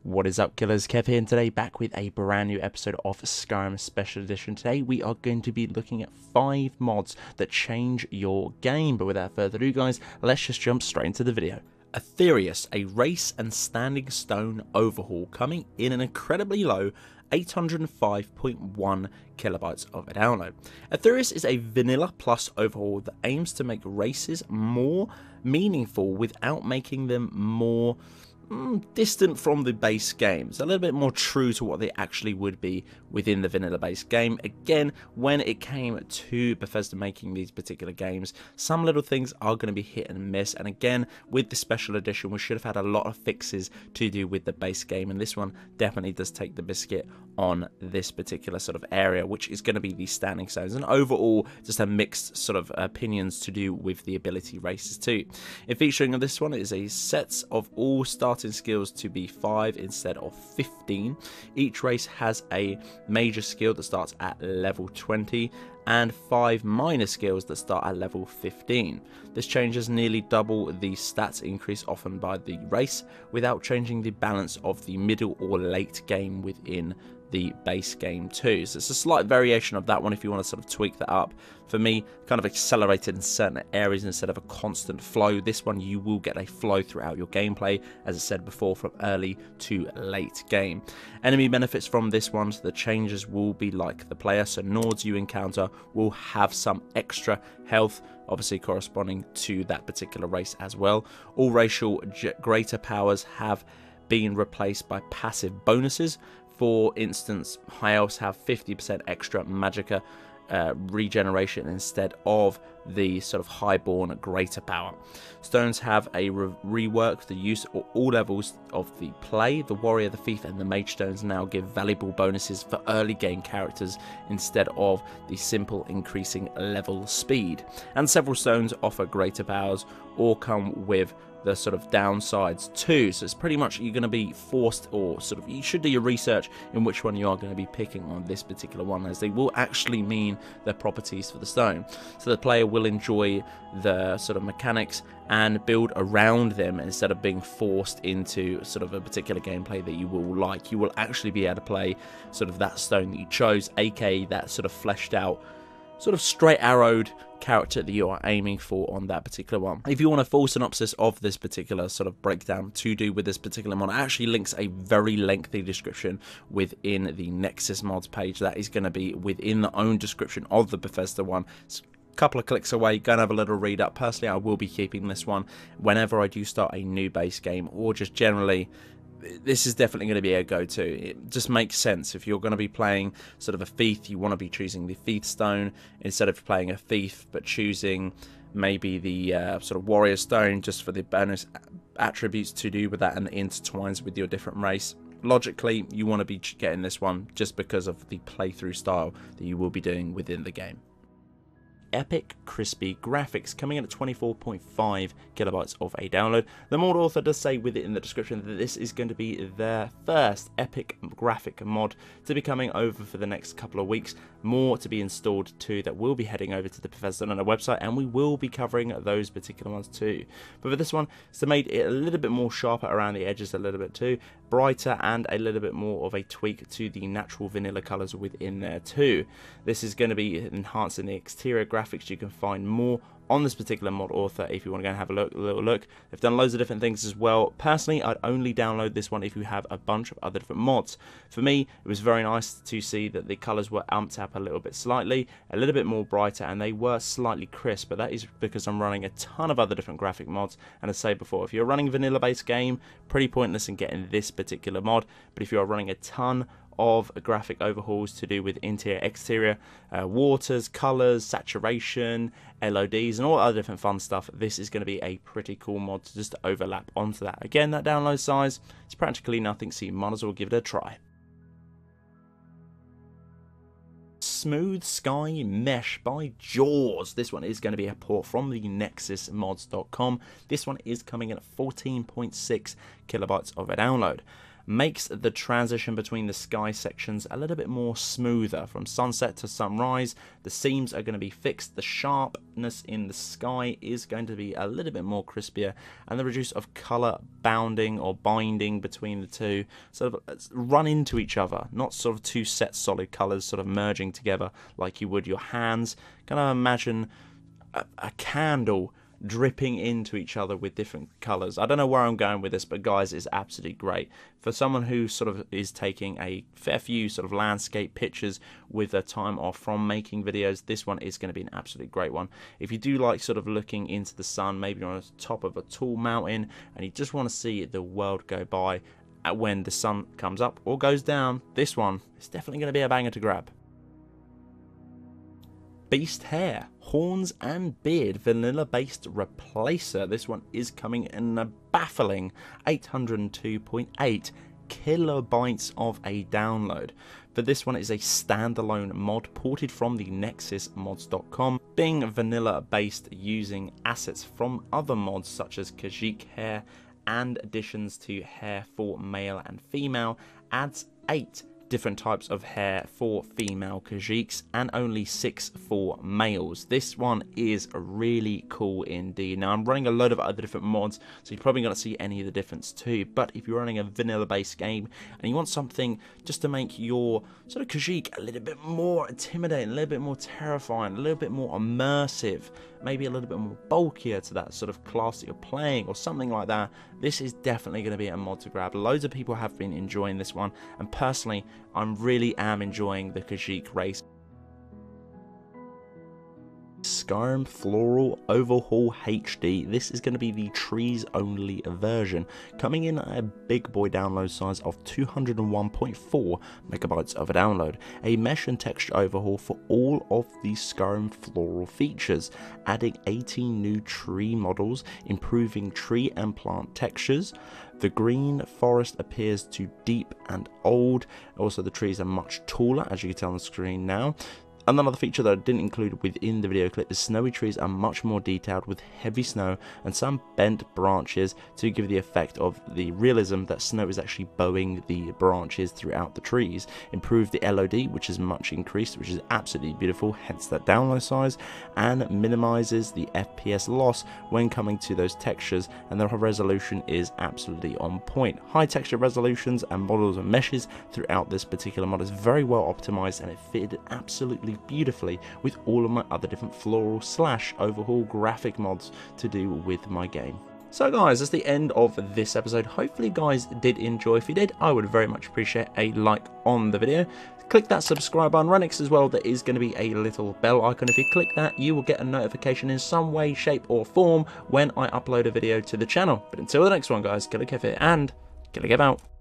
What is up, killers? Kev here, and today back with a brand new episode of Skyrim Special Edition. Today we are going to be looking at 5 mods that change your game. But without further ado, guys, let's just jump straight into the video. Aetherius, a race and standing stone overhaul, coming in an incredibly low 805.1 kilobytes of a download. Aetherius is a vanilla plus overhaul that aims to make races more meaningful without making them more distant from the base games, a little bit more true to what they actually would be within the vanilla based game. Again, when it came to Bethesda making these particular games, some little things are going to be hit and miss, and again with the special edition we should have had a lot of fixes to do with the base game, and this one definitely does take the biscuit on this particular sort of area, which is going to be the standing stones, and overall just a mixed sort of opinions to do with the ability races too. In featuring of this one is a set of all starting skills to be 5 instead of 15. Each race has a major skill that starts at level 20 and 5 minor skills that start at level 15. This changes nearly double the stats increase often by the race without changing the balance of the middle or late game within the base game too. So it's a slight variation of that one if you want to sort of tweak that up. For me, kind of accelerated in certain areas instead of a constant flow. This one you will get a flow throughout your gameplay, as I said before, from early to late game. Enemy benefits from this one, so the changes will be like the player, so Nords you encounter will have some extra health, obviously corresponding to that particular race as well. All racial greater powers have been replaced by passive bonuses. For instance, high elves have 50% extra magicka regeneration instead of the sort of highborn greater power. Stones have a rework the use of all levels of the play. The warrior, the thief and the mage stones now give valuable bonuses for early game characters instead of the simple increasing level speed, and several stones offer greater powers or come with the sort of downsides too. So it's pretty much you're going to be forced, or sort of you should do your research in which one you are going to be picking on this particular one, as they will actually mean their properties for the stone. So the player will enjoy the sort of mechanics and build around them instead of being forced into sort of a particular gameplay that you will like. You will actually be able to play sort of that stone that you chose, aka that sort of fleshed out, sort of straight arrowed character that you are aiming for on that particular one. If you want a full synopsis of this particular sort of breakdown to do with this particular mod, it actually links a very lengthy description within the Nexus mods page. That is going to be within the own description of the Bethesda one. It's a couple of clicks away. Go and have a little read up. Personally, I will be keeping this one whenever I do start a new base game, or just generally. This is definitely going to be a go-to. It just makes sense. If you're going to be playing sort of a thief, you want to be choosing the thief stone instead of playing a thief but choosing maybe the sort of warrior stone just for the bonus attributes to do with that and intertwines with your different race. Logically, you want to be getting this one just because of the playthrough style that you will be doing within the game. Epic crispy graphics, coming in at 24.5 kilobytes of a download. The mod author does say with it in the description that this is going to be their first epic graphic mod to be coming over for the next couple of weeks. More to be installed too that will be heading over to the Bethesda on their website, and we will be covering those particular ones too. But for this one, it's made it a little bit more sharper around the edges, a little bit too, brighter, and a little bit more of a tweak to the natural vanilla colors within there too. This is going to be enhancing the exterior graphics. You can find more on this particular mod author if you want to go and have a little look. They've done loads of different things as well. Personally, I'd only download this one if you have a bunch of other different mods. For me, it was very nice to see that the colors were amped up a little bit slightly, a little bit more brighter, and they were slightly crisp, but that is because I'm running a ton of other different graphic mods. And as I said before, if you're running a vanilla based game, pretty pointless in getting this particular mod. But if you're running a ton of graphic overhauls to do with interior, exterior, waters, colors, saturation, LODs, and all other different fun stuff, this is going to be a pretty cool mod to just overlap onto that. Again, that download size is practically nothing, so you might as well give it a try. Smooth Sky Mesh by JawZ. This one is going to be a port from the nexusmods.com. This one is coming in at 14.6 kilobytes of a download. makes the transition between the sky sections a little bit more smoother. From sunset to sunrise, the seams are going to be fixed, the sharpness in the sky is going to be a little bit more crispier, and the reduce of colour bounding or binding between the two sort of run into each other, not sort of two set solid colours sort of merging together like you would your hands. Kind of imagine a candle dripping into each other with different colours. I don't know where I'm going with this, but guys, it's absolutely great. For someone who sort of is taking a fair few sort of landscape pictures with a time off from making videos, this one is going to be an absolutely great one. If you do like sort of looking into the sun, maybe you're on the top of a tall mountain and you just want to see the world go by when the sun comes up or goes down, this one is definitely going to be a banger to grab. Beast Hair, Horns and Beard vanilla based replacer. This one is coming in a baffling 802.8 kilobytes of a download. For this one, it is a standalone mod ported from the nexusmods.com, being vanilla based using assets from other mods such as Khajiit hair, and additions to hair for male and female, adds 8 different types of hair for female Khajiits and only 6 for males. This one is really cool indeed. Now, I'm running a load of other different mods, so you're probably going to see any of the difference too, but if you're running a vanilla based game and you want something just to make your sort of Khajiit a little bit more intimidating, a little bit more terrifying, a little bit more immersive, maybe a little bit more bulkier to that sort of class that you're playing or something like that, this is definitely going to be a mod to grab. Loads of people have been enjoying this one, and personally I really am enjoying the Khajiit race. Skyrim Floral Overhaul HD. This is going to be the trees only version, coming in at a big boy download size of 201.4 megabytes of a download. A mesh and texture overhaul for all of the Skyrim Floral features, adding 18 new tree models, improving tree and plant textures. The green forest appears too deep and old. Also, the trees are much taller, as you can tell on the screen now. Another feature that I didn't include within the video clip is snowy trees are much more detailed with heavy snow and some bent branches to give the effect of the realism that snow is actually bowing the branches throughout the trees. Improve the LOD, which is much increased, which is absolutely beautiful, hence that download size, and minimizes the FPS loss when coming to those textures, and the resolution is absolutely on point. High texture resolutions and models and meshes throughout this particular mod is very well optimized, and it fitted absolutely beautifully with all of my other different floral / overhaul graphic mods to do with my game. So guys, that's the end of this episode. Hopefully you guys did enjoy. If you did, I would very much appreciate a like on the video. Click that subscribe button right next as well. There is going to be a little bell icon. If you click that, you will get a notification in some way, shape or form when I upload a video to the channel. But until the next one guys, Killerkev here, and Killerkev out.